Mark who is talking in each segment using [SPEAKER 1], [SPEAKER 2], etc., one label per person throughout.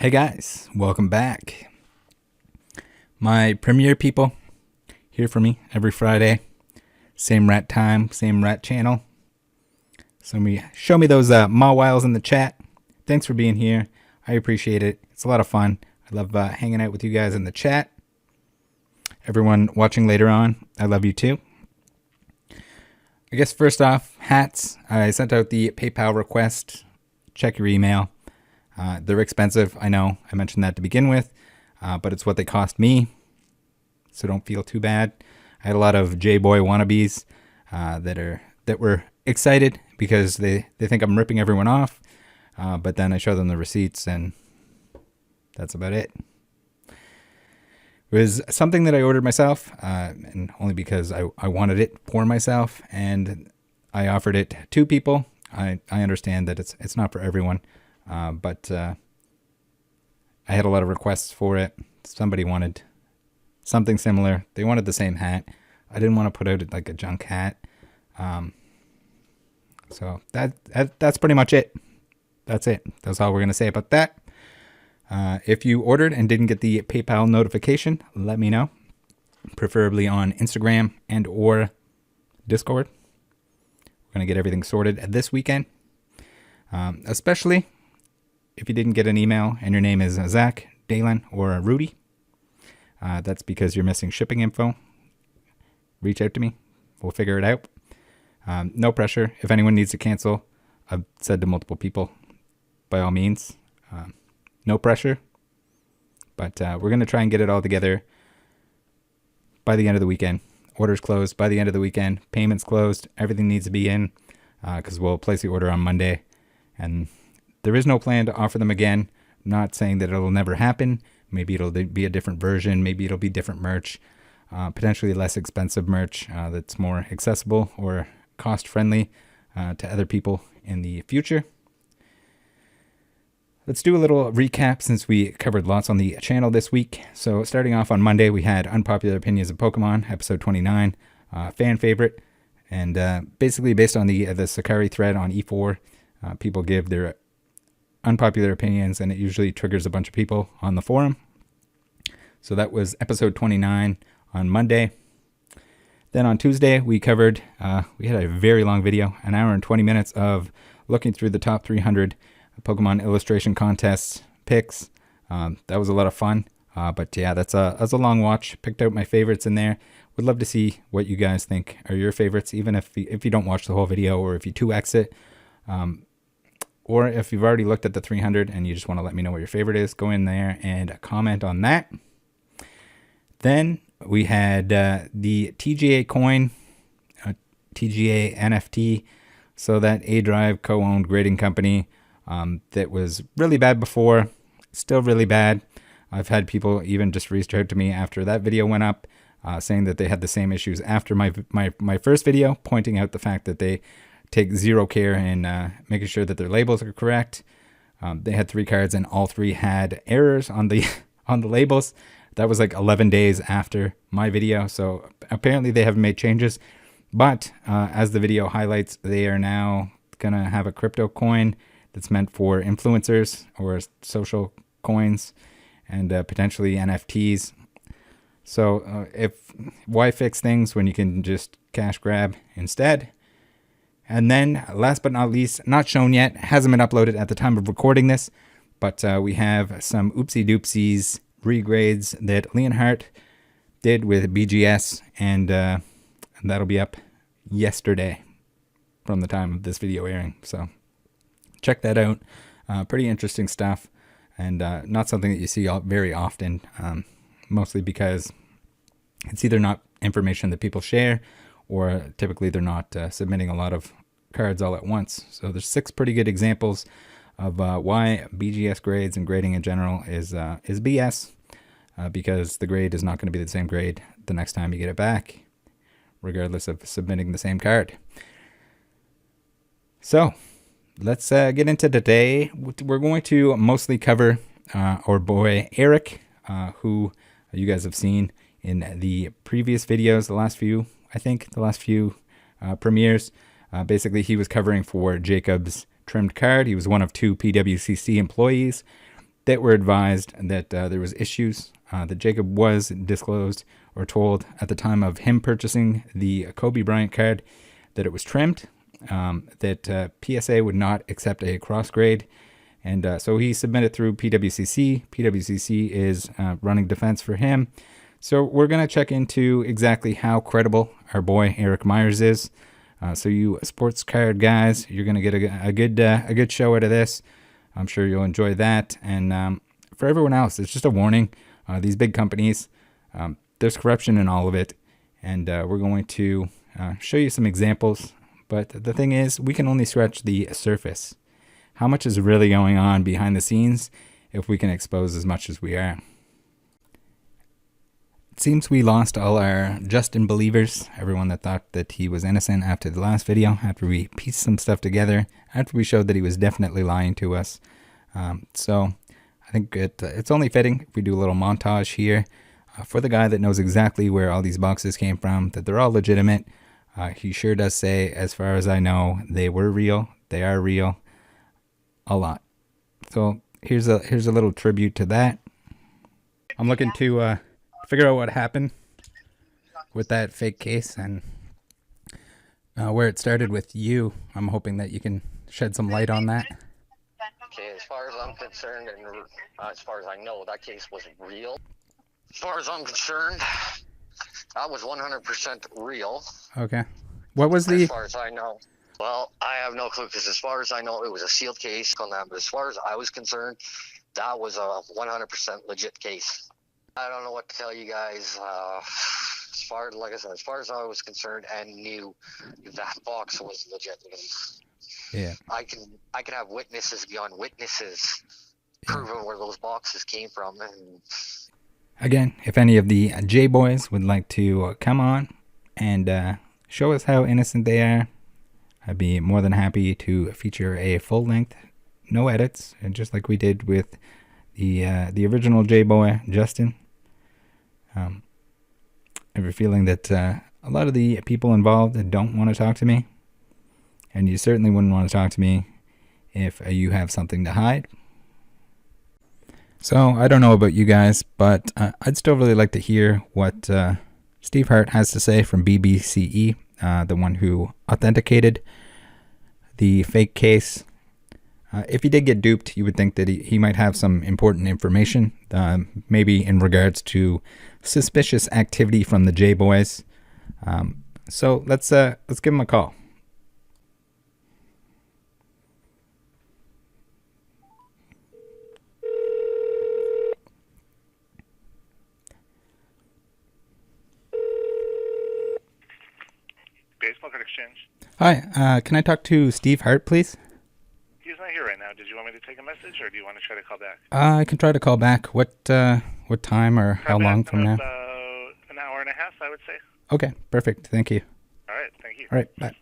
[SPEAKER 1] Hey guys, welcome back. My Premiere people here for me every Friday. Same rat time, same rat channel. So show me those Mawiles in the chat. Thanks for being here. I appreciate it. It's a lot of fun. I love hanging out with you guys in the chat. Everyone watching later on, I love you too. I guess first off, hats. I sent out the PayPal request. Check your email. They're expensive, I know. I mentioned that to begin with, but it's what they cost me, so don't feel too bad. I had a lot of J-Boy wannabes that were excited because they think I'm ripping everyone off, but then I show them the receipts, and that's about it. It was something that I ordered myself, and only because I wanted it for myself, and I offered it to people. I understand that it's not for everyone. But I had a lot of requests for it. Somebody wanted something similar. They wanted the same hat. I didn't want to put out like a junk hat. So that's pretty much it. That's it. That's all we're going to say about that. If you ordered and didn't get the PayPal notification, let me know. Preferably on Instagram and or Discord. We're going to get everything sorted this weekend. Especially if you didn't get an email and your name is Zach, Dalen, or Rudy, that's because you're missing shipping info. Reach out to me. We'll figure it out. No pressure. If anyone needs to cancel, I've said to multiple people, by all means, no pressure. But we're going to try and get it all together by the end of the weekend. Orders closed by the end of the weekend. Payments closed. Everything needs to be in because we'll place the order on Monday. And there is no plan to offer them again. I'm not saying that it'll never happen. Maybe it'll be a different version. Maybe it'll be different merch. Potentially less expensive merch that's more accessible or cost-friendly to other people in the future. Let's do a little recap since we covered lots on the channel this week. So starting off on Monday, we had Unpopular Opinions of Pokemon, episode 29, fan favorite. And basically based on the Sakari thread on E4, people give their unpopular opinions, and it usually triggers a bunch of people on the forum. So that was episode 29 on Monday. Then on Tuesday, we covered, we had a very long video, an hour and 20 minutes of looking through the top 300 Pokemon illustration contests picks. That was a lot of fun. But yeah, that's a long watch. Picked out my favorites in there. Would love to see what you guys think are your favorites, even if you don't watch the whole video or if you 2x it. Or if you've already looked at the 300 and you just want to let me know what your favorite is, go in there and comment on that. Then we had the TGA coin, TGA NFT. So that A-Drive co-owned grading company that was really bad before, still really bad. I've had people even just reach out to me after that video went up, saying that they had the same issues after my first video, pointing out the fact that they take zero care in making sure that their labels are correct. They had 3 cards and all 3 had errors on the labels. That was like 11 days after my video, so apparently they haven't made changes. But as the video highlights, they are now gonna have a crypto coin that's meant for influencers or social coins and potentially NFTs. So why fix things when you can just cash grab instead? And then, last but not least, not shown yet, hasn't been uploaded at the time of recording this, but we have some oopsie doopsies regrades that Leonhardt did with BGS, and that'll be up yesterday from the time of this video airing. So check that out. Pretty interesting stuff, and not something that you see very often, mostly because it's either not information that people share, or typically they're not submitting a lot of cards all at once. So there's 6 pretty good examples of why BGS grades and grading in general is BS, because the grade is not going to be the same grade the next time you get it back, regardless of submitting the same card. So let's get into today. We're going to mostly cover our boy Eric, who you guys have seen in the previous videos, the last few premieres. Basically, he was covering for Jacob's trimmed card. He was one of 2 PWCC employees that were advised that there was issues, that Jacob was disclosed or told at the time of him purchasing the Kobe Bryant card that it was trimmed, that PSA would not accept a cross grade. And so he submitted through PWCC. PWCC is running defense for him. So we're going to check into exactly how credible our boy Eric Myers is. So you sports card guys, you're going to get a good show out of this. I'm sure you'll enjoy that. And for everyone else, it's just a warning. These big companies, there's corruption in all of it. And we're going to show you some examples. But the thing is, we can only scratch the surface. How much is really going on behind the scenes if we can expose as much as we are? It seems we lost all our Justin believers, everyone that thought that he was innocent after the last video, after we pieced some stuff together, after we showed that he was definitely lying to us. So I think it's only fitting if we do a little montage here for the guy that knows exactly where all these boxes came from, that they're all legitimate. He sure does say, as far as I know, they were real, they are real, a lot. So here's a little tribute to that. I'm looking to figure out what happened with that fake case and where it started with you. I'm hoping that you can shed some light on that.
[SPEAKER 2] Okay, as far as I'm concerned, and as far as I know, that case was real. As far as I'm concerned, that was 100% real.
[SPEAKER 1] Okay. What was the...
[SPEAKER 2] As far as I know. Well, I have no clue, because as far as I know, it was a sealed case on that. But as far as I was concerned, that was a 100% legit case. I don't know what to tell you guys. Like I said, as far as I was concerned and knew, that box was legit.
[SPEAKER 1] Yeah.
[SPEAKER 2] I can have witnesses beyond witnesses proving where those boxes came from. And
[SPEAKER 1] again, if any of the J boys would like to come on and show us how innocent they are, I'd be more than happy to feature a full length, no edits, and just like we did with the original J boy Justin. I have a feeling that a lot of the people involved don't want to talk to me, and you certainly wouldn't want to talk to me if you have something to hide. So I don't know about you guys, but I'd still really like to hear what Steve Hart has to say from BBCE, the one who authenticated the fake case. If he did get duped, you would think that he might have some important information, maybe in regards to suspicious activity from the J boys. So let's give him a call.
[SPEAKER 3] Baseball card exchange.
[SPEAKER 1] Hi, can I talk to Steve Hart, please?
[SPEAKER 3] He's not here right now. Did you want me to take a message, or do you want to try to call back?
[SPEAKER 1] I can try to call back. What time or how long from now?
[SPEAKER 3] About an hour and a half, I would say.
[SPEAKER 1] Okay, perfect. Thank you.
[SPEAKER 3] All right, thank you.
[SPEAKER 1] All right, bye.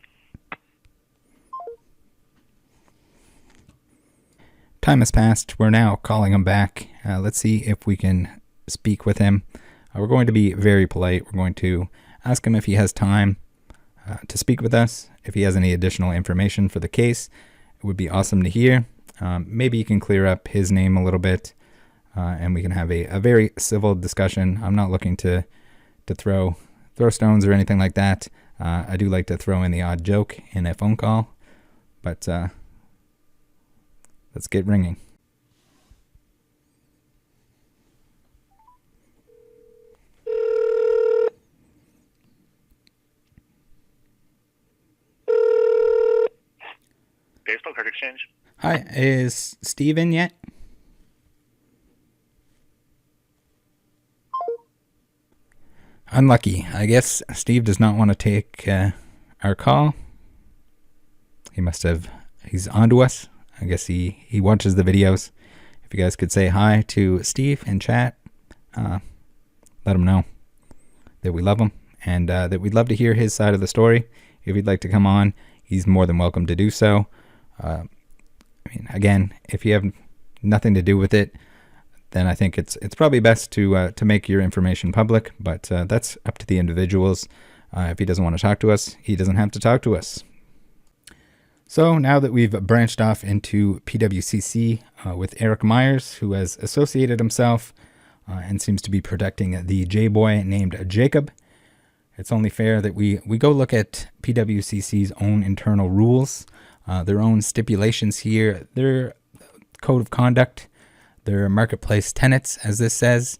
[SPEAKER 1] Time has passed. We're now calling him back. Let's see if we can speak with him. We're going to be very polite. We're going to ask him if he has time to speak with us, if he has any additional information for the case. It would be awesome to hear. Maybe he can clear up his name a little bit, and we can have a very civil discussion. I'm not looking to throw stones or anything like that. I do like to throw in the odd joke in a phone call, but let's get ringing.
[SPEAKER 3] Baseball card exchange.
[SPEAKER 1] Hi, is Steve in yet? Unlucky. I guess Steve does not want to take our call. He's onto us. I guess he watches the videos. If you guys could say hi to Steve in chat, let him know that we love him and that we'd love to hear his side of the story. If he'd like to come on, he's more than welcome to do so. I mean, again, if you have nothing to do with it, then I think it's probably best to make your information public. But that's up to the individuals. If he doesn't want to talk to us, he doesn't have to talk to us. So now that we've branched off into PWCC with Eric Myers, who has associated himself and seems to be protecting the J-boy named Jacob, it's only fair that we go look at PWCC's own internal rules, their own stipulations here, their code of conduct, their marketplace tenets, as this says.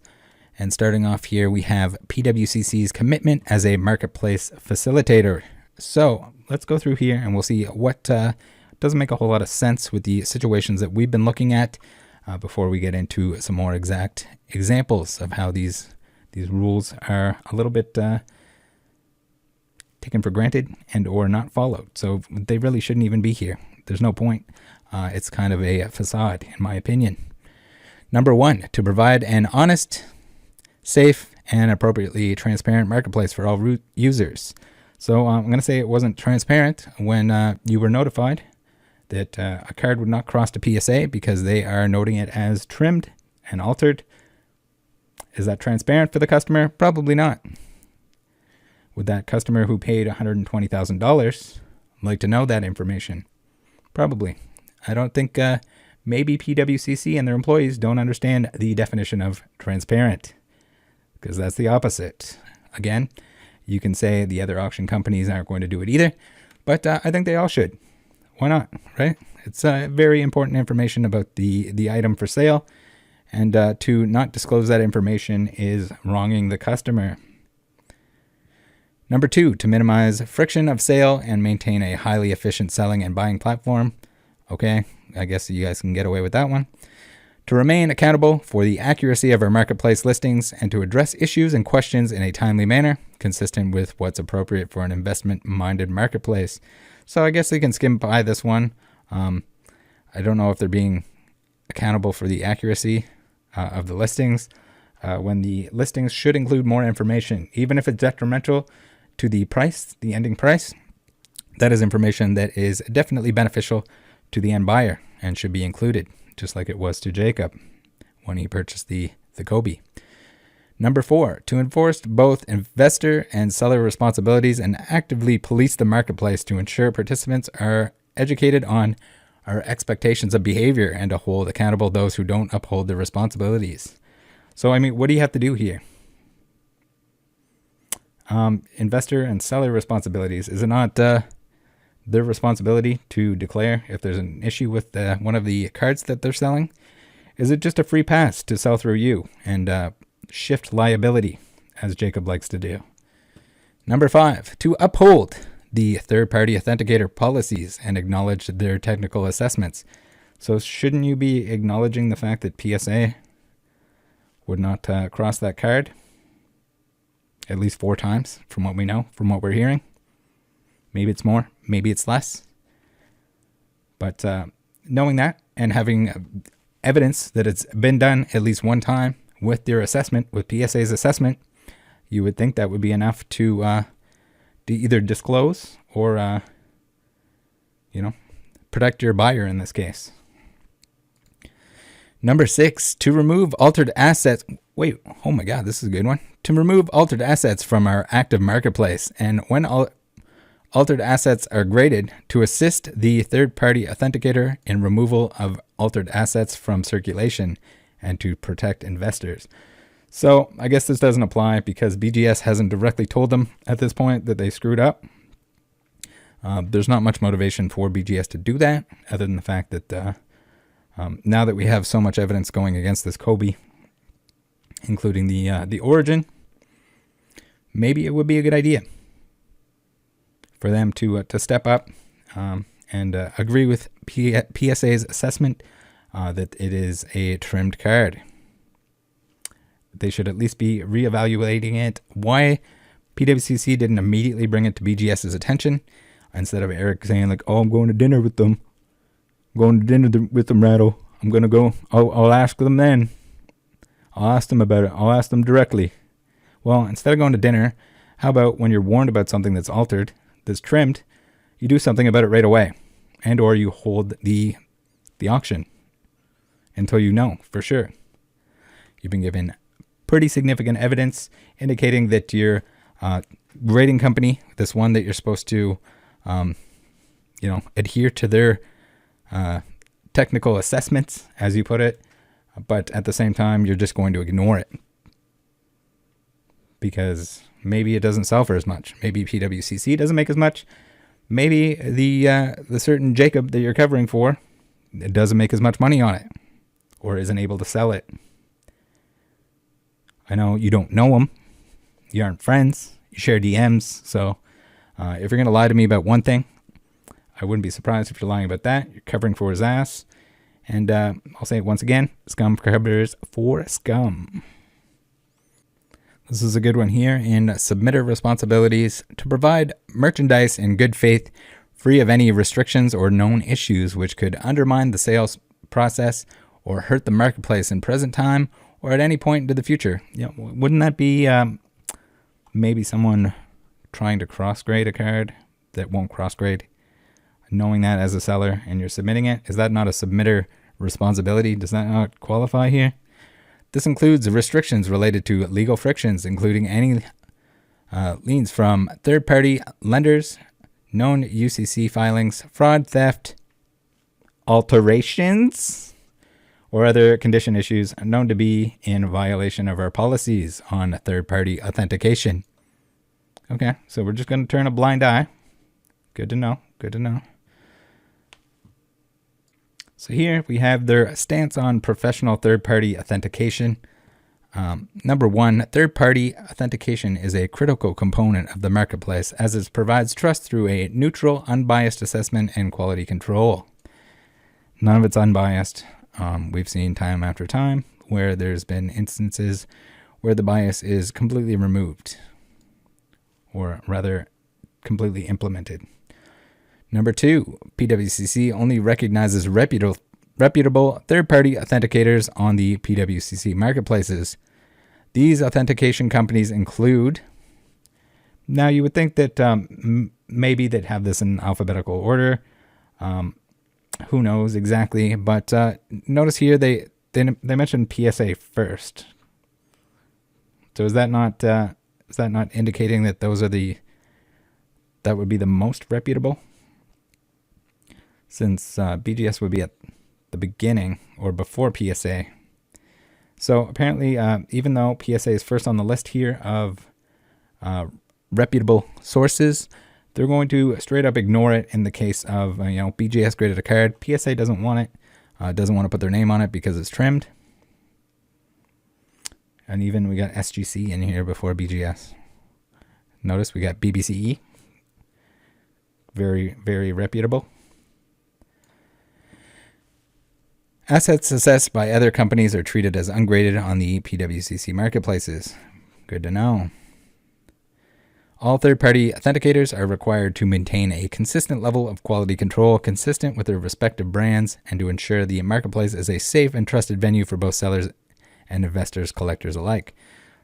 [SPEAKER 1] And starting off here, we have PWCC's commitment as a marketplace facilitator. So let's go through here and we'll see what doesn't make a whole lot of sense with the situations that we've been looking at before we get into some more exact examples of how these rules are a little bit taken for granted and or not followed. So they really shouldn't even be here. There's no point. It's kind of a facade, in my opinion. Number 1, to provide an honest, safe, and appropriately transparent marketplace for all users. So I'm going to say it wasn't transparent when you were notified that a card would not cross to PSA because they are noting it as trimmed and altered. Is that transparent for the customer? Probably not. Would that customer who paid $120,000 like to know that information? Probably. I don't think maybe PWCC and their employees don't understand the definition of transparent, because that's the opposite. Again, you can say the other auction companies aren't going to do it either, but I think they all should. Why not, right? It's very important information about the item for sale, and to not disclose that information is wronging the customer. Number 2, to minimize friction of sale and maintain a highly efficient selling and buying platform. Okay, I guess you guys can get away with that one. To remain accountable for the accuracy of our marketplace listings and to address issues and questions in a timely manner, consistent with what's appropriate for an investment-minded marketplace. So I guess they can skim by this one. I don't know if they're being accountable for the accuracy of the listings when the listings should include more information, even if it's detrimental to the price, the ending price. That is information that is definitely beneficial to the end buyer and should be included, just like it was to Jacob when he purchased the Kobe. Number 4, to enforce both investor and seller responsibilities and actively police the marketplace to ensure participants are educated on our expectations of behavior and to hold accountable those who don't uphold their responsibilities. So, I mean, what do you have to do here? Investor and seller responsibilities. Is it not their responsibility to declare if there's an issue with one of the cards that they're selling? Is it just a free pass to sell through you and shift liability, as Jacob likes to do? Number 5, to uphold the third-party authenticator policies and acknowledge their technical assessments. So shouldn't you be acknowledging the fact that PSA would not cross that card at least 4 times from what we know, from what we're hearing? Maybe it's more, maybe it's less. But knowing that and having evidence that it's been done at least one time with their assessment, with PSA's assessment, you would think that would be enough to either disclose or, protect your buyer in this case. Number 6, to remove altered assets. Wait, oh my God, this is a good one. To remove altered assets from our active marketplace, and when altered assets are graded, to assist the third-party authenticator in removal of altered assets from circulation and to protect investors. So I guess this doesn't apply because BGS hasn't directly told them at this point that they screwed up. There's not much motivation for BGS to do that other than the fact that now that we have so much evidence going against this Kobe, including the origin, maybe it would be a good idea for them to step up and agree with PSA's assessment that it is a trimmed card. They should at least be reevaluating it. Why PWCC didn't immediately bring it to BGS's attention instead of Eric saying like, "Oh, I'm going to dinner with them. I'm going to dinner with them, Rattle. I'm going to go. I'll ask them then. I'll ask them about it. I'll ask them directly." Well, instead of going to dinner, how about when you're warned about something that's altered, that's trimmed, you do something about it right away, and or you hold the auction until you know for sure. You've been given pretty significant evidence indicating that your grading company, this one that you're supposed to adhere to their technical assessments, as you put it, but at the same time, you're just going to ignore it because maybe it doesn't sell for as much. Maybe PWCC doesn't make as much. Maybe the certain Jacob that you're covering for, it doesn't make as much money on it or isn't able to sell it. I know you don't know him. You aren't friends. You share DMs. So if you're going to lie to me about one thing, I wouldn't be surprised if you're lying about that. You're covering for his ass. And I'll say it once again, scum covers for scum. This is a good one here. In submitter responsibilities to provide merchandise in good faith, free of any restrictions or known issues which could undermine the sales process or hurt the marketplace in present time or at any point into the future. Wouldn't that be maybe someone trying to cross-grade a card that won't cross-grade? Knowing that as a seller and you're submitting it, is that not a submitter responsibility? Does that not qualify here? This includes restrictions related to legal frictions, including any liens from third-party lenders, known UCC filings, fraud, theft, alterations, or other condition issues known to be in violation of our policies on third-party authentication. Okay, so we're just going to turn a blind eye. Good to know. Good to know. So here we have their stance on professional third-party authentication. Number one, third-party authentication is a critical component of the marketplace as it provides trust through a neutral, unbiased assessment and quality control. None of it's unbiased. We've seen time after time where there's been instances where the bias is completely removed, or rather completely implemented. Number two, PWCC only recognizes reputable third-party authenticators on the PWCC marketplaces. These authentication companies include, now you would think that maybe they'd have this in alphabetical order. Who knows exactly, but notice here they mentioned PSA first. So is that not indicating that those are that would be the most reputable? Since BGS would be at the beginning or before PSA. So apparently, even though PSA is first on the list here of reputable sources, they're going to straight up ignore it in the case of, BGS graded a card. PSA doesn't want it, doesn't want to put their name on it because it's trimmed. And even we got SGC in here before BGS. Notice we got BBCE. Very, very reputable. Assets assessed by other companies are treated as ungraded on the PWCC marketplaces. Good to know. All third-party authenticators are required to maintain a consistent level of quality control consistent with their respective brands and to ensure the marketplace is a safe and trusted venue for both sellers and investors, collectors alike.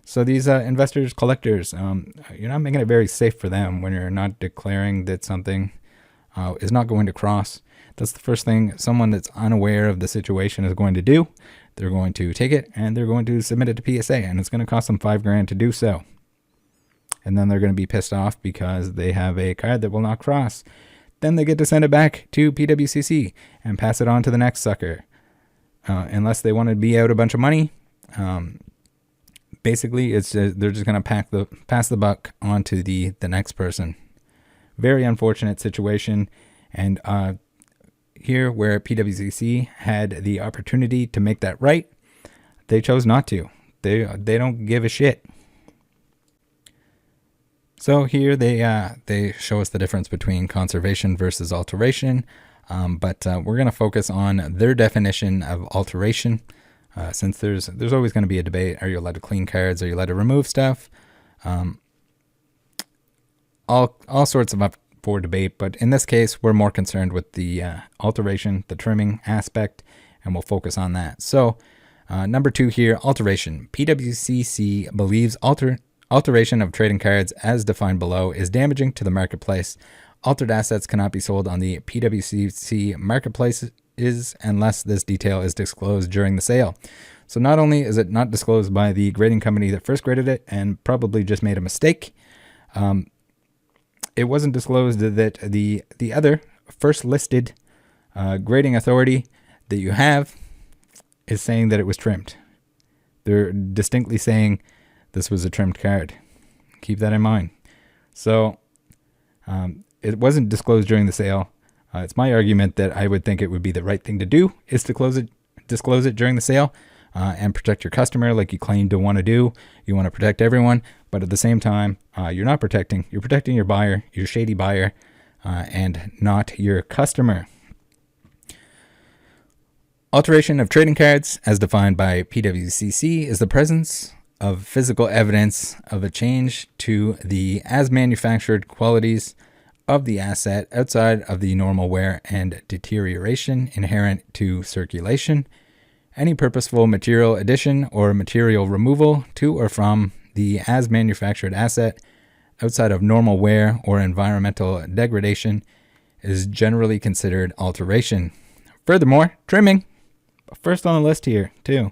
[SPEAKER 1] So these investors, collectors, you're not making it very safe for them when you're not declaring that something is not going to cross. That's the first thing someone that's unaware of the situation is going to do. They're going to take it and they're going to submit it to PSA, and it's going to cost them $5,000 to do so. And then they're going to be pissed off because they have a card that will not cross. Then they get to send it back to PWCC and pass it on to the next sucker. Unless they want to be out a bunch of money. Basically, they're just going to pass the buck on to the next person. Very unfortunate situation. And here where PWCC had the opportunity to make that right, they chose not to. They don't give a shit. So here they show us the difference between conservation versus alteration, but we're going to focus on their definition of alteration, since there's always going to be a debate. Are you allowed to clean cards? Are you allowed to remove stuff? All sorts of up for debate, but in this case, we're more concerned with the alteration, the trimming aspect, and we'll focus on that. So number 2 here, alteration. PWCC believes alteration of trading cards as defined below is damaging to the marketplace. Altered assets cannot be sold on the PWCC marketplaces unless this detail is disclosed during the sale. So not only is it not disclosed by the grading company that first graded it and probably just made a mistake, it wasn't disclosed that the other first listed grading authority that you have is saying that it was trimmed. They're distinctly saying this was a trimmed card. Keep that in mind. So it wasn't disclosed during the sale. It's my argument that I would think it would be the right thing to do is to disclose it during the sale and protect your customer like you claim to want to do. You want to protect everyone, but at the same time, you're not protecting. You're protecting your buyer, your shady buyer, and not your customer. Alteration of trading cards, as defined by PWCC, is the presence of physical evidence of a change to the as-manufactured qualities of the asset outside of the normal wear and deterioration inherent to circulation. Any purposeful material addition or material removal to or from the as-manufactured asset outside of normal wear or environmental degradation is generally considered alteration. Furthermore, trimming, first on the list here, too.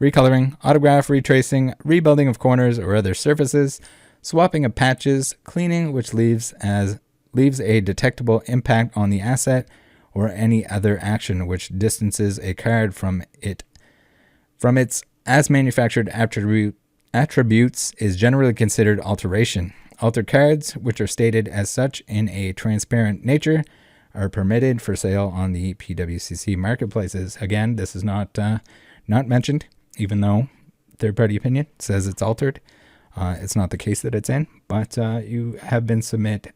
[SPEAKER 1] Recoloring, autograph retracing, rebuilding of corners or other surfaces, swapping of patches, cleaning which leaves a detectable impact on the asset, or any other action which distances a card from its as-manufactured attributes is generally considered alteration. Altered cards, which are stated as such in a transparent nature, are permitted for sale on the PWCC marketplaces. Again, this is not mentioned, even though third-party opinion says it's altered. It's not the case that it's in, but you have been submit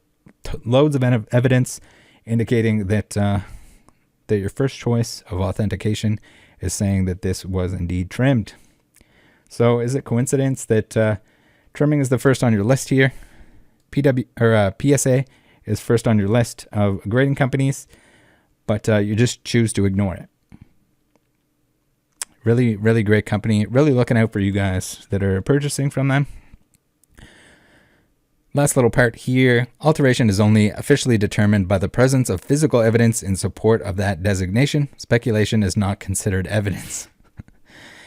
[SPEAKER 1] loads of evidence indicating that your first choice of authentication is saying that this was indeed trimmed. So is it coincidence that trimming is the first on your list here? PSA is first on your list of grading companies, but you just choose to ignore it. Really, really great company. Really looking out for you guys that are purchasing from them. Last little part here. Alteration is only officially determined by the presence of physical evidence in support of that designation. Speculation is not considered evidence.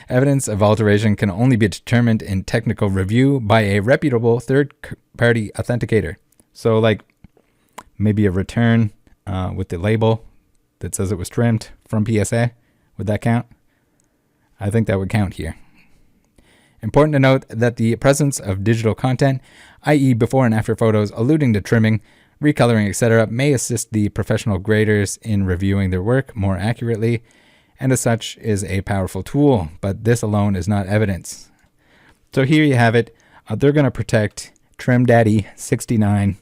[SPEAKER 1] Evidence of alteration can only be determined in technical review by a reputable third-party authenticator. So, like, maybe a return with the label that says it was trimmed from PSA. Would that count? I think that would count here. Important to note that the presence of digital content, i.e. before and after photos alluding to trimming, recoloring, etc., may assist the professional graders in reviewing their work more accurately, and as such is a powerful tool, but this alone is not evidence. So here you have it. They're going to protect Trim Daddy 69.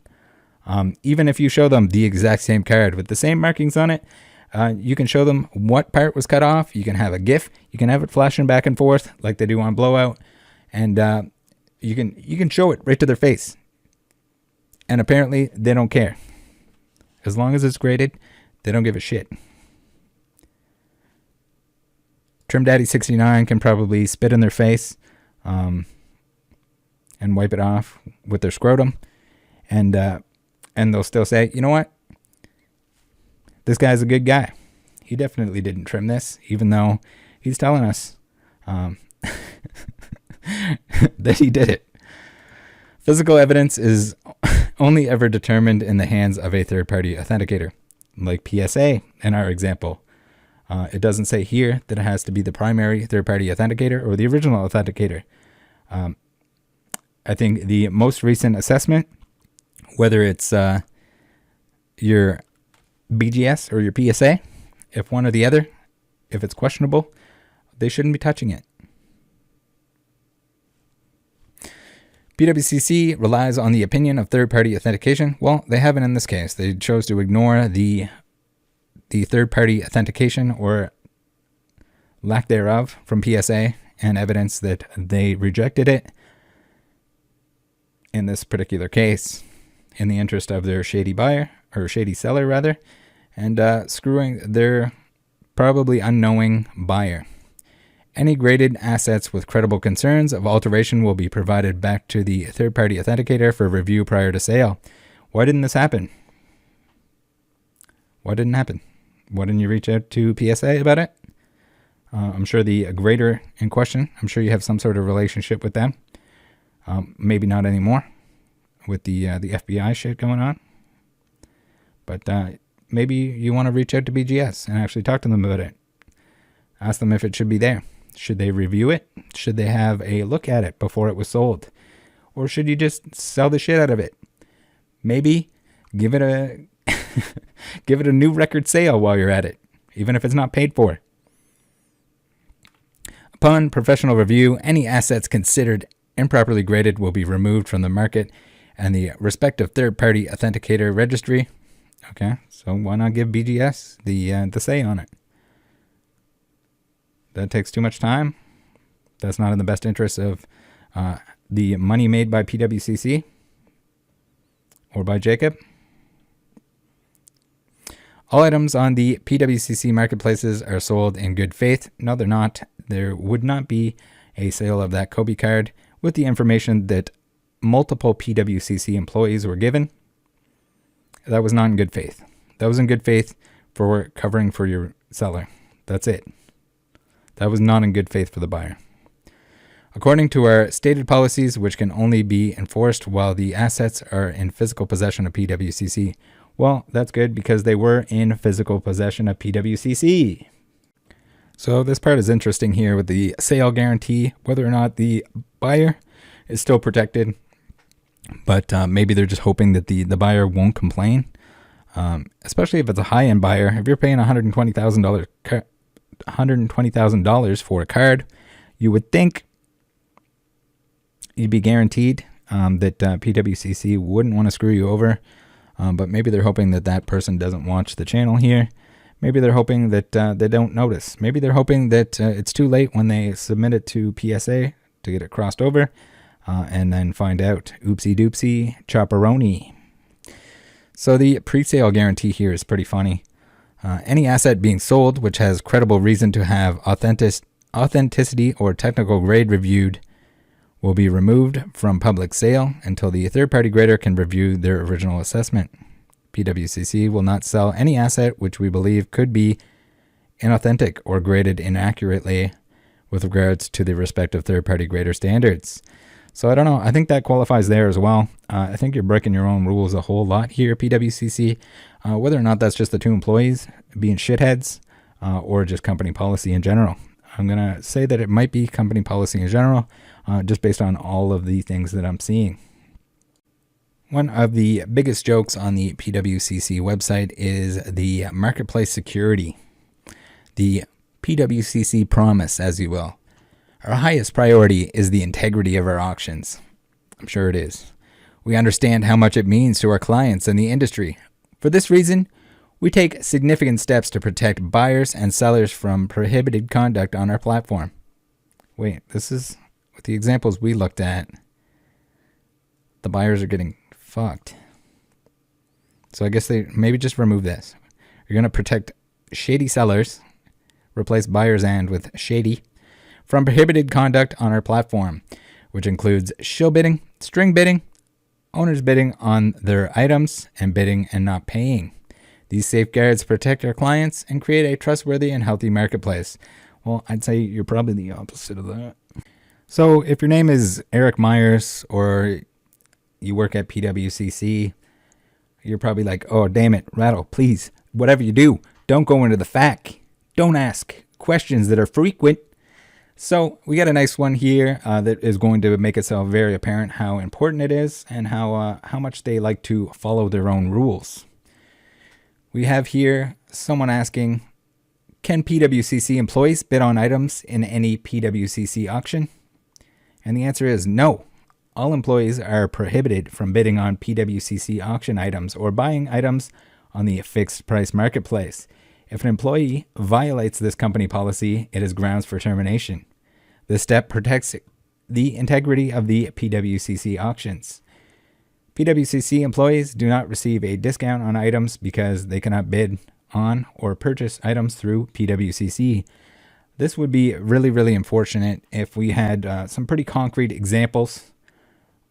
[SPEAKER 1] Even if you show them the exact same card with the same markings on it, you can show them what part was cut off. You can have a GIF. You can have it flashing back and forth like they do on Blowout. And you can show it right to their face. And apparently they don't care. As long as it's graded, they don't give a shit. Trim Daddy 69 can probably spit in their face and wipe it off with their scrotum. And they'll still say, you know what? This guy's a good guy. He definitely didn't trim this, even though he's telling us that he did it. Physical evidence is only ever determined in the hands of a third-party authenticator, like PSA in our example. It doesn't say here that it has to be the primary third-party authenticator or the original authenticator. I think the most recent assessment, whether it's your BGS or your PSA, if one or the other, if it's questionable, they shouldn't be touching it. PWCC relies on the opinion of third-party authentication. Well, they haven't in this case. They chose to ignore the third-party authentication or lack thereof from PSA and evidence that they rejected it in this particular case in the interest of their shady buyer, or shady seller rather, and screwing their probably unknowing buyer. Any graded assets with credible concerns of alteration will be provided back to the third-party authenticator for review prior to sale. Why didn't this happen? What didn't happen? Why didn't you reach out to PSA about it? I'm sure the grader in question, I'm sure you have some sort of relationship with them. Maybe not anymore with the FBI shit going on. But maybe you want to reach out to BGS and actually talk to them about it. Ask them if it should be there. Should they review it? Should they have a look at it before it was sold? Or should you just sell the shit out of it? Maybe give it a give it a new record sale while you're at it, even if it's not paid for. Upon professional review, any assets considered improperly graded will be removed from the market and the respective third-party authenticator registry. Okay, so why not give BGS the say on it? That takes too much time. That's not in the best interest of the money made by PWCC or by Jacob. All items on the PWCC marketplaces are sold in good faith. No, they're not. There would not be a sale of that Kobe card with the information that multiple PWCC employees were given. That was not in good faith. That was in good faith for covering for your seller. That's it. That was not in good faith for the buyer. According to our stated policies, which can only be enforced while the assets are in physical possession of PWCC. Well, that's good because they were in physical possession of PWCC. So this part is interesting here with the sale guarantee, whether or not the buyer is still protected. But maybe they're just hoping that the buyer won't complain, especially if it's a high-end buyer. If you're paying $120,000 for a card, you would think you'd be guaranteed that PWCC wouldn't want to screw you over. But maybe they're hoping that that person doesn't watch the channel here. Maybe they're hoping that they don't notice. Maybe they're hoping that it's too late when they submit it to PSA to get it crossed over. And then find out, oopsie doopsie, chopperoni. So the pre-sale guarantee here is pretty funny. Any asset being sold which has credible reason to have authenticity or technical grade reviewed will be removed from public sale until the third-party grader can review their original assessment. PWCC will not sell any asset which we believe could be inauthentic or graded inaccurately with regards to the respective third-party grader standards. So I don't know. I think that qualifies there as well. I think you're breaking your own rules a whole lot here, PWCC. Whether or not that's just the two employees being shitheads or just company policy in general. I'm going to say that it might be company policy in general, just based on all of the things that I'm seeing. One of the biggest jokes on the PWCC website is the marketplace security. The PWCC promise, as you will. Our highest priority is the integrity of our auctions. I'm sure it is. We understand how much it means to our clients and the industry. For this reason, we take significant steps to protect buyers and sellers from prohibited conduct on our platform. Wait, this is with the examples we looked at. The buyers are getting fucked. So I guess they maybe just remove this. You're going to protect shady sellers, replace buyers and with shady, from prohibited conduct on our platform, which includes shill bidding, string bidding, owners bidding on their items, and bidding and not paying. These safeguards protect our clients and create a trustworthy and healthy marketplace. Well, I'd say you're probably the opposite of that. So if your name is Eric Myers or you work at PWCC, you're probably like, oh, damn it, Rattle, please, whatever you do, don't go into the fact. Don't ask questions that are frequent. So we got a nice one here that is going to make itself very apparent how important it is and how much they like to follow their own rules. We have here someone asking, can PWCC employees bid on items in any PWCC auction? And the answer is no. All employees are prohibited from bidding on PWCC auction items or buying items on the fixed price marketplace. If an employee violates this company policy, it is grounds for termination. This step protects the integrity of the PWCC auctions. PWCC employees do not receive a discount on items because they cannot bid on or purchase items through PWCC. This would be really, really unfortunate if we had some pretty concrete examples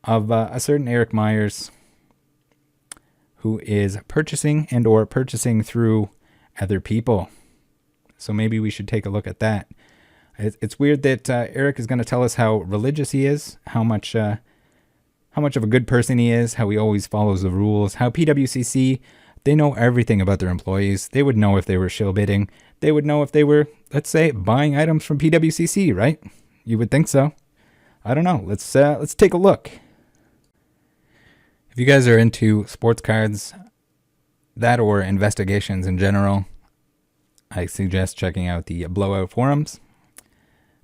[SPEAKER 1] of a certain Eric Myers who is purchasing and or purchasing through other people. So maybe we should take a look at that. It's weird that Eric is going to tell us how religious he is, how much of a good person he is, how he always follows the rules, how PWCC They know everything about their employees. They would know if they were shill bidding. They would know if they were, let's say, buying items from PWCC, right? You would think so. I don't know. Let's take a look. If you guys are into sports cards, that or investigations in general, I suggest checking out the Blowout forums.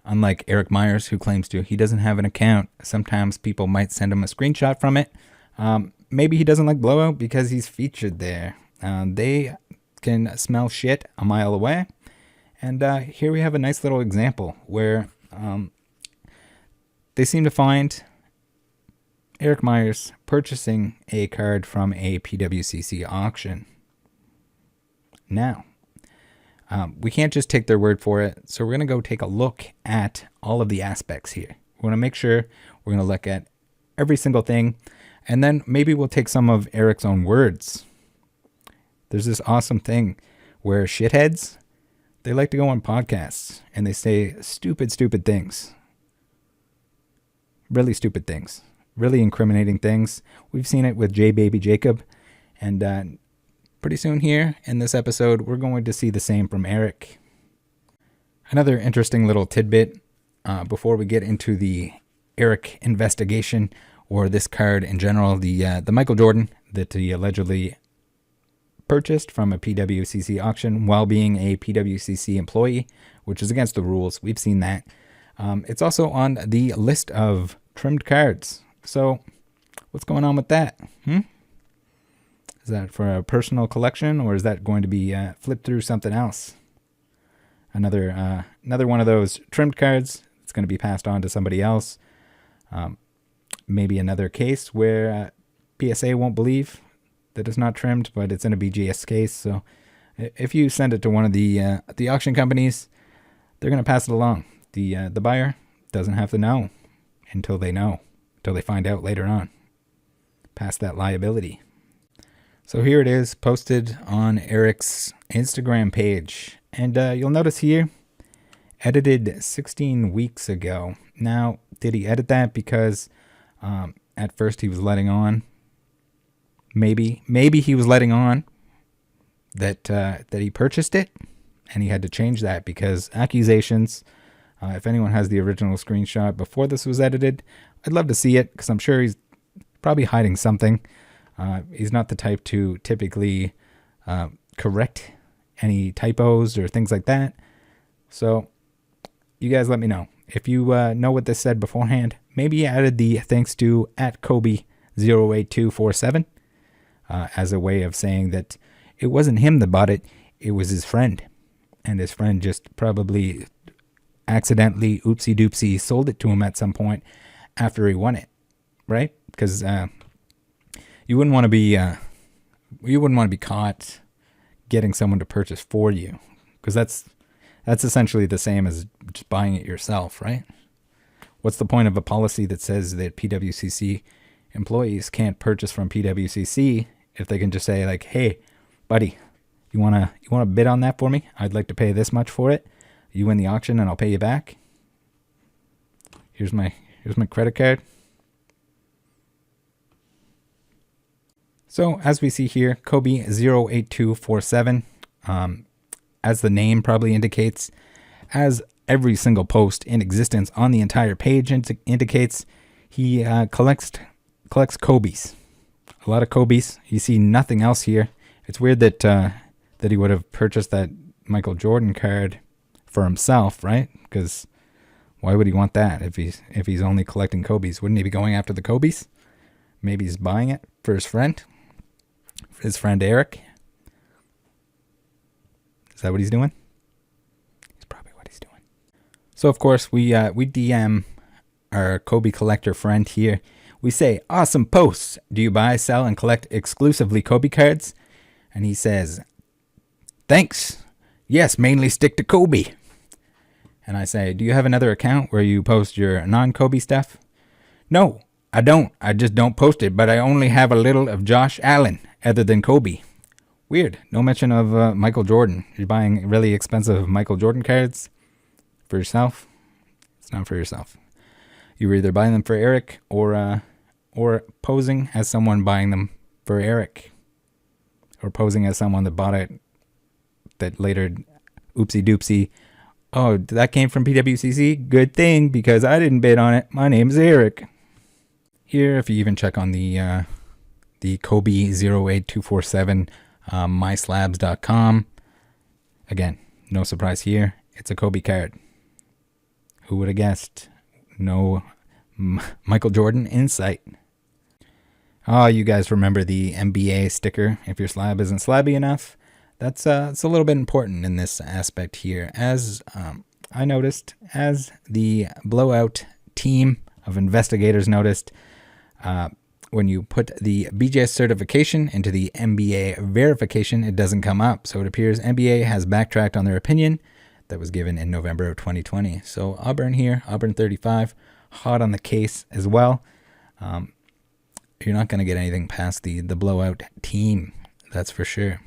[SPEAKER 1] Unlike Eric Myers, who claims he doesn't have an account, sometimes people might send him a screenshot from it. Maybe he doesn't like Blowout because he's featured there. They can smell shit a mile away. And here we have a nice little example where they seem to find Eric Myers purchasing a card from a PWCC auction. Now, we can't just take their word for it, so we're going to go take a look at all of the aspects here. We're going to make sure we're going to look at every single thing, and then maybe we'll take some of Eric's own words. There's this awesome thing where shitheads, they like to go on podcasts, and they say stupid things. Really stupid things. Really incriminating things. We've seen it with J Baby Jacob, and pretty soon here in this episode, we're going to see the same from Eric. Another interesting little tidbit before we get into the Eric investigation or this card in general, the Michael Jordan that he allegedly purchased from a PWCC auction while being a PWCC employee, which is against the rules. We've seen that. It's also on the list of trimmed cards. So what's going on with that? Is that for a personal collection, or is that going to be flipped through something else? Another one of those trimmed cards that's going to be passed on to somebody else. Maybe another case where PSA won't believe that it's not trimmed, but it's in a BGS case. So if you send it to one of the auction companies, they're going to pass it along. The buyer doesn't have to know until they find out later on. Pass that liability. So here it is, posted on Eric's Instagram page. And you'll notice here, edited 16 weeks ago. Now, did he edit that because at first he was letting on? Maybe he was letting on that he purchased it, and he had to change that because accusations. If anyone has the original screenshot before this was edited, I'd love to see it because I'm sure he's probably hiding something. He's not the type to typically correct any typos or things like that. So you guys let me know. If you know what this said beforehand, maybe he added the thanks to @Kobe08247 as a way of saying that it wasn't him that bought it, it was his friend. And his friend just probably accidentally, oopsie doopsie, sold it to him at some point after he won it, right? Because you wouldn't want to be caught getting someone to purchase for you, because that's essentially the same as just buying it yourself, right? What's the point of a policy that says that PWCC employees can't purchase from PWCC if they can just say like, hey, buddy, you wanna bid on that for me? I'd like to pay this much for it. You win the auction and I'll pay you back. Here's my credit card. So as we see here, Kobe08247, as the name probably indicates, as every single post in existence on the entire page indicates, he collects Kobe's. A lot of Kobe's. You see nothing else here. It's weird that he would have purchased that Michael Jordan card for himself, right? Because why would he want that if he's only collecting Kobe's? Wouldn't he be going after the Kobe's? Maybe he's buying it for his friend Eric. Is that what he's doing? It's probably what he's doing. So of course we DM our Kobe collector friend here. We say, awesome posts. Do you buy, sell, and collect exclusively Kobe cards? And he says, thanks. Yes, mainly stick to Kobe. And I say, do you have another account where you post your non-Kobe stuff? No, I don't. I just don't post it, but I only have a little of Josh Allen other than Kobe. Weird. No mention of Michael Jordan. You're buying really expensive Michael Jordan cards for yourself? It's not for yourself. You were either buying them for Eric or posing as someone buying them for Eric. or posing as someone that bought it that later, oopsie doopsie, oh, that came from PWCC? Good thing, because I didn't bid on it. My name's Eric. Here, if you even check on the Kobe 08247 myslabs.com, again, no surprise here. It's a Kobe card. Who would have guessed? No Michael Jordan in sight. Oh, you guys remember the NBA sticker? If your slab isn't slabby enough, it's a little bit important in this aspect here. As I noticed, as the blowout team of investigators noticed, when you put the BGS certification into the NBA verification, it doesn't come up. So it appears NBA has backtracked on their opinion that was given in November of 2020. So Auburn here, Auburn 35, hot on the case as well. You're not going to get anything past the blowout team, that's for sure.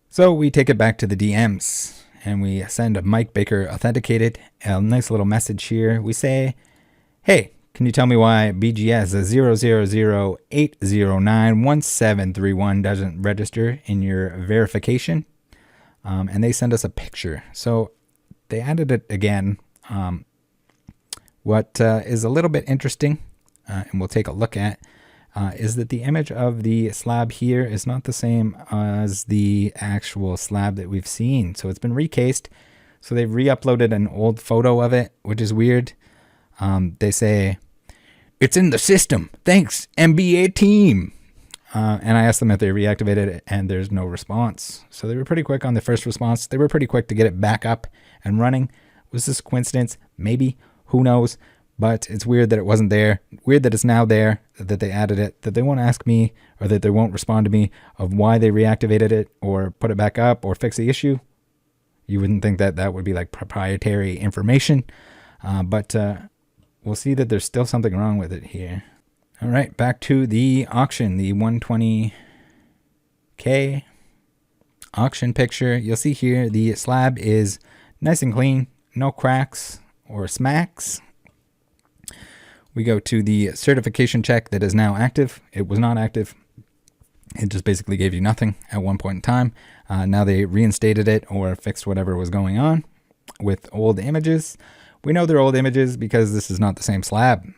[SPEAKER 1] So we take it back to the DMs, and we send Mike Baker Authenticated a nice little message here. We say, hey, can you tell me why BGS 00080911731 doesn't register in your verification? And they send us a picture. So they added it again. What is a little bit interesting, and we'll take a look at, is that the image of the slab here is not the same as the actual slab that we've seen. So it's been recased. So they've re-uploaded an old photo of it, which is weird. They say, it's in the system. Thanks, NBA team. And I asked them if they reactivated it, and there's no response. So they were pretty quick on the first response. They were pretty quick to get it back up and running. Was this a coincidence? Maybe. Who knows? But it's weird that it wasn't there. Weird that it's now there, that they added it, that they won't ask me, or that they won't respond to me of why they reactivated it or put it back up or fix the issue. You wouldn't think that that would be like proprietary information. But we'll see that there's still something wrong with it here. All right, back to the auction, the 120K auction picture. You'll see here the slab is nice and clean, no cracks or smacks. We go to the certification check that is now active. It was not active. It just basically gave you nothing at one point in time. Now they reinstated it or fixed whatever was going on with old images. We know they're old images because this is not the same slab.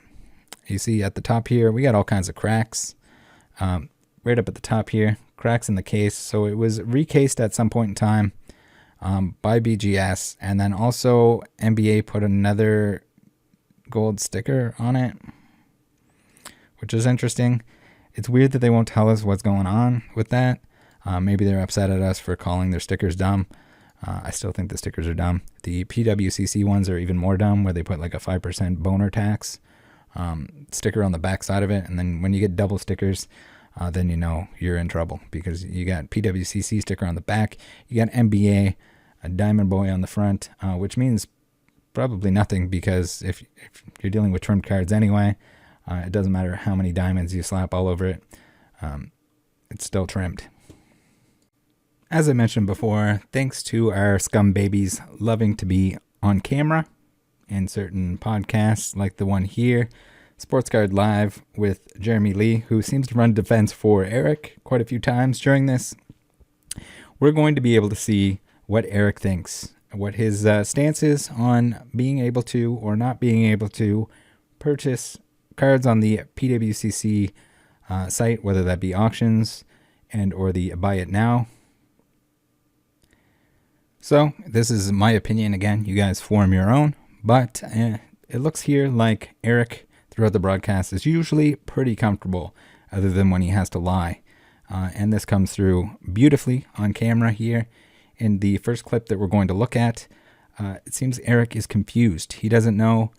[SPEAKER 1] You see at the top here, we got all kinds of cracks. Right up at the top here, cracks in the case. So it was recased at some point in time by BGS. And then also NBA put another gold sticker on it, which is interesting. It's weird that they won't tell us what's going on with that. Maybe they're upset at us for calling their stickers dumb. I still think the stickers are dumb. The PWCC ones are even more dumb, where they put like a 5% boner tax sticker on the back side of it. And then when you get double stickers, then you know you're in trouble, because you got PWCC sticker on the back, you got NBA, a diamond boy on the front, which means probably nothing, because if you're dealing with trimmed cards anyway, it doesn't matter how many diamonds you slap all over it, it's still trimmed. As I mentioned before, thanks to our scum babies loving to be on camera in certain podcasts like the one here, Sports Card Live with Jeremy Lee, who seems to run defense for Eric quite a few times during this, we're going to be able to see what Eric thinks, what his stance is on being able to or not being able to purchase cards on the PWCC site, whether that be auctions and or the buy it now. So this is my opinion. Again, you guys form your own, but it looks here like Eric throughout the broadcast is usually pretty comfortable, other than when he has to lie. And this comes through beautifully on camera here. In the first clip that we're going to look at, it seems Eric is confused. He doesn't know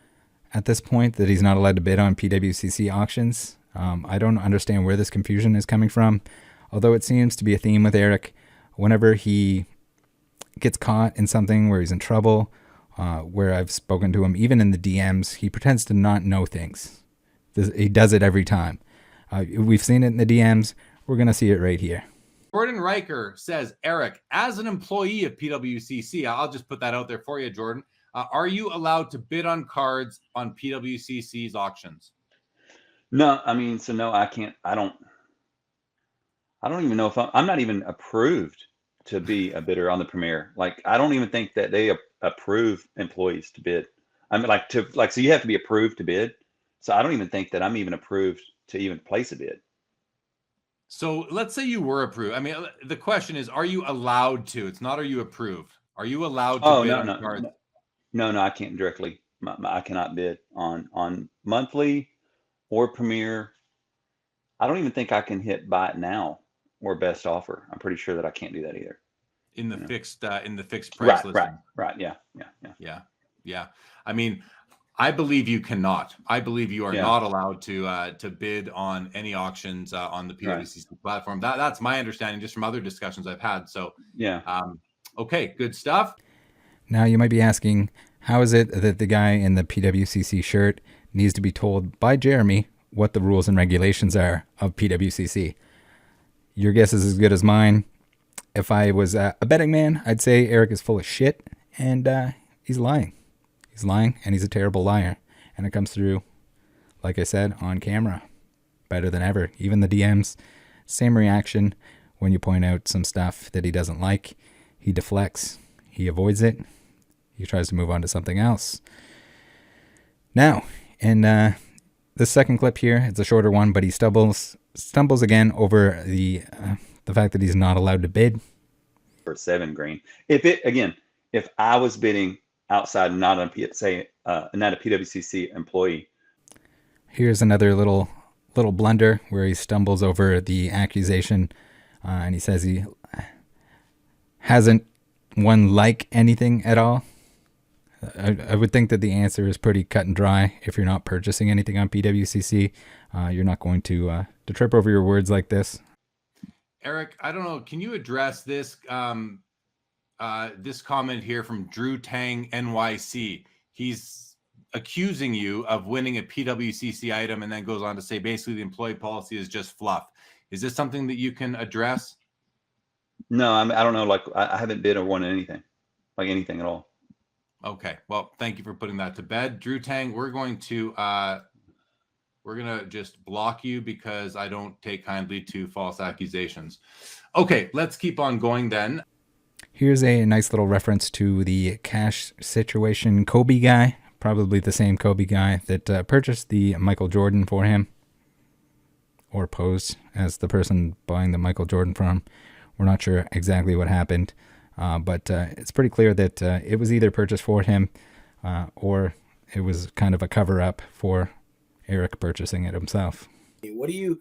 [SPEAKER 1] at this point that he's not allowed to bid on PWCC auctions. I don't understand where this confusion is coming from, although it seems to be a theme with Eric. Whenever he gets caught in something where he's in trouble, where I've spoken to him, even in the DMs, he pretends to not know things. He does it every time. We've seen it in the DMs. We're going to see it right here.
[SPEAKER 4] Jordan Riker says, Eric, as an employee of PWCC, I'll just put that out there for you, Jordan. Are you allowed to bid on cards on PWCC's auctions?
[SPEAKER 5] No, I mean, so no, I can't. I I don't even know if I'm not even approved to be a bidder on the Premier. Like, I don't even think that they approve employees to bid. I mean, so you have to be approved to bid. So I don't even think that I'm even approved to even place a bid.
[SPEAKER 4] So let's say you were approved. I mean, the question is, are you allowed to? It's not, are you approved? Are you allowed to bid on cards?
[SPEAKER 5] No, I can't directly. I cannot bid on monthly or Premier. I don't even think I can hit buy it now or best offer. I'm pretty sure that I can't do that either.
[SPEAKER 4] In the fixed price listing.
[SPEAKER 5] Right.
[SPEAKER 4] Yeah. I mean, I believe you cannot. I believe you are not allowed to bid on any auctions on the PWCC platform. That's my understanding, just from other discussions I've had. So okay, good stuff.
[SPEAKER 1] Now you might be asking, how is it that the guy in the PWCC shirt needs to be told by Jeremy what the rules and regulations are of PWCC? Your guess is as good as mine. If I was a betting man, I'd say Eric is full of shit, and he's lying. He's lying, and he's a terrible liar. And it comes through, like I said, on camera. Better than ever. Even the DMs, same reaction when you point out some stuff that he doesn't like. He deflects. He avoids it. He tries to move on to something else. Now, in the second clip here, it's a shorter one, but he stumbles again over the fact that he's not allowed to bid.
[SPEAKER 5] For 7 green. If I was bidding outside, not a PWCC employee.
[SPEAKER 1] Here's another little blunder where he stumbles over the accusation, and he says he hasn't won like anything at all. I would think that the answer is pretty cut and dry. If you're not purchasing anything on PWCC, you're not going to trip over your words like this.
[SPEAKER 4] Eric, I don't know. Can you address this this comment here from Drew Tang NYC? He's accusing you of winning a PWCC item and then goes on to say basically the employee policy is just fluff. Is this something that you can address?
[SPEAKER 5] No, I don't know. Like, I haven't bid or won anything, like anything at all.
[SPEAKER 4] Okay. Well, thank you for putting that to bed. Drew Tang, we're going to just block you because I don't take kindly to false accusations. Okay, let's keep on going then.
[SPEAKER 1] Here's a nice little reference to the cash situation Kobe guy, probably the same Kobe guy that purchased the Michael Jordan for him, or posed as the person buying the Michael Jordan from. We're not sure exactly what happened, but it's pretty clear that it was either purchased for him or it was kind of a cover-up for Eric purchasing it himself.
[SPEAKER 6] What do you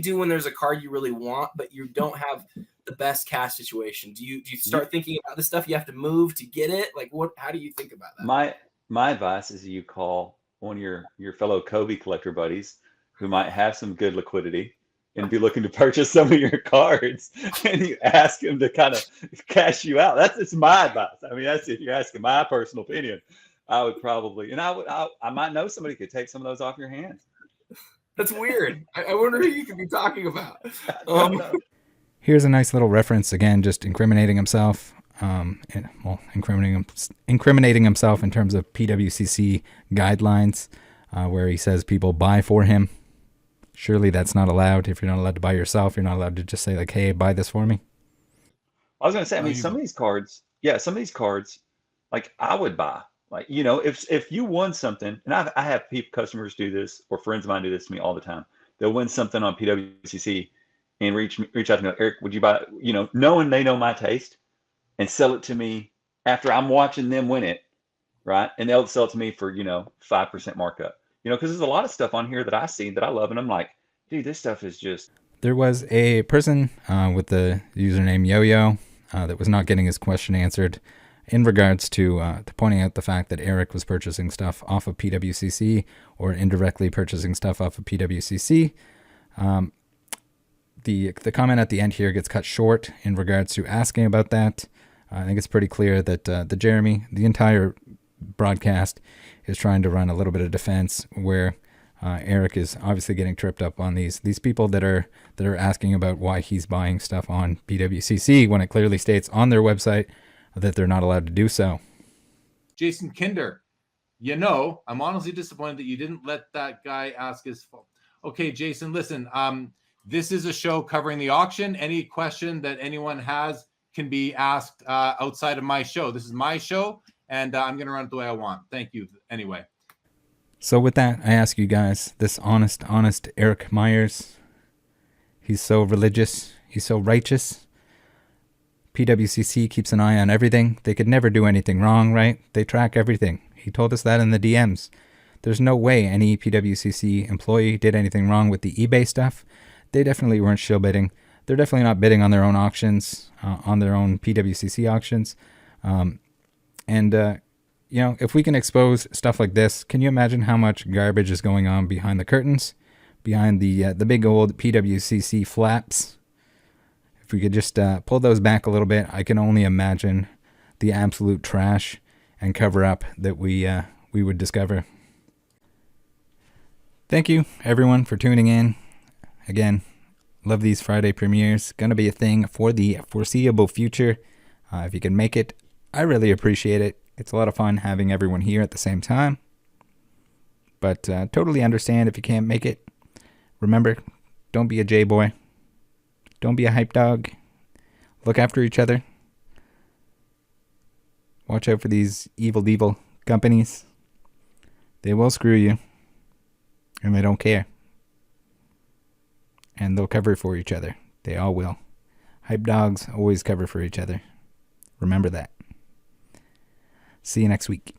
[SPEAKER 6] do when there's a card you really want, but you don't have the best cash situation? Do you start thinking about the stuff you have to move to get it? Like, how do you think about that?
[SPEAKER 5] My advice is you call one of your fellow Kobe collector buddies who might have some good liquidity and be looking to purchase some of your cards, and you ask him to kind of cash you out. It's my advice. I mean, that's if you're asking my personal opinion. I would probably, and I might know somebody who could take some of those off your hands.
[SPEAKER 6] That's weird. I wonder who you could be talking about.
[SPEAKER 1] Here's a nice little reference, again, just incriminating himself. Incriminating himself in terms of PWCC guidelines, where he says people buy for him. Surely that's not allowed. If you're not allowed to buy yourself, you're not allowed to just say like, "Hey, buy this for me."
[SPEAKER 5] I was going to say, I mean, some of these cards, like I would buy. Like, if you won something, and I have customers do this, or friends of mine do this to me all the time. They'll win something on PWCC and reach out to me, Eric, would you buy, knowing they know my taste, and sell it to me after I'm watching them win it, right? And they'll sell it to me for, 5% markup. Because there's a lot of stuff on here that I see that I love, and I'm like, dude, this stuff is just.
[SPEAKER 1] There was a person with the username Yo-Yo that was not getting his question answered in regards to pointing out the fact that Eric was purchasing stuff off of PWCC or indirectly purchasing stuff off of PWCC. The comment at the end here gets cut short in regards to asking about that. I think it's pretty clear that the entire broadcast is trying to run a little bit of defense where Eric is obviously getting tripped up on these people that are asking about why he's buying stuff on PWCC when it clearly states on their website that they're not allowed to do so.
[SPEAKER 4] Jason Kinder, I'm honestly disappointed that you didn't let that guy ask his fault. Okay, Jason, listen, this is a show covering the auction. Any question that anyone has can be asked outside of my show. This is my show, and I'm going to run it the way I want. Thank you. Anyway.
[SPEAKER 1] So with that, I ask you guys, this honest Eric Myers, he's so religious, he's so righteous. PWCC keeps an eye on everything. They could never do anything wrong, right? They track everything. He told us that in the DMs. There's no way any PWCC employee did anything wrong with the eBay stuff. They definitely weren't shill bidding. They're definitely not bidding on their own auctions, on their own PWCC auctions. You know, if we can expose stuff like this, can you imagine how much garbage is going on behind the curtains, behind the big old PWCC flaps? If we could just pull those back a little bit, I can only imagine the absolute trash and cover up that we would discover. Thank you, everyone, for tuning in. Again, love these Friday premieres. Going to be a thing for the foreseeable future. If you can make it, I really appreciate it. It's a lot of fun having everyone here at the same time. But totally understand if you can't make it. Remember, don't be a J-boy. Don't be a hype dog. Look after each other. Watch out for these evil companies. They will screw you. And they don't care. And they'll cover for each other. They all will. Hype dogs always cover for each other. Remember that. See you next week.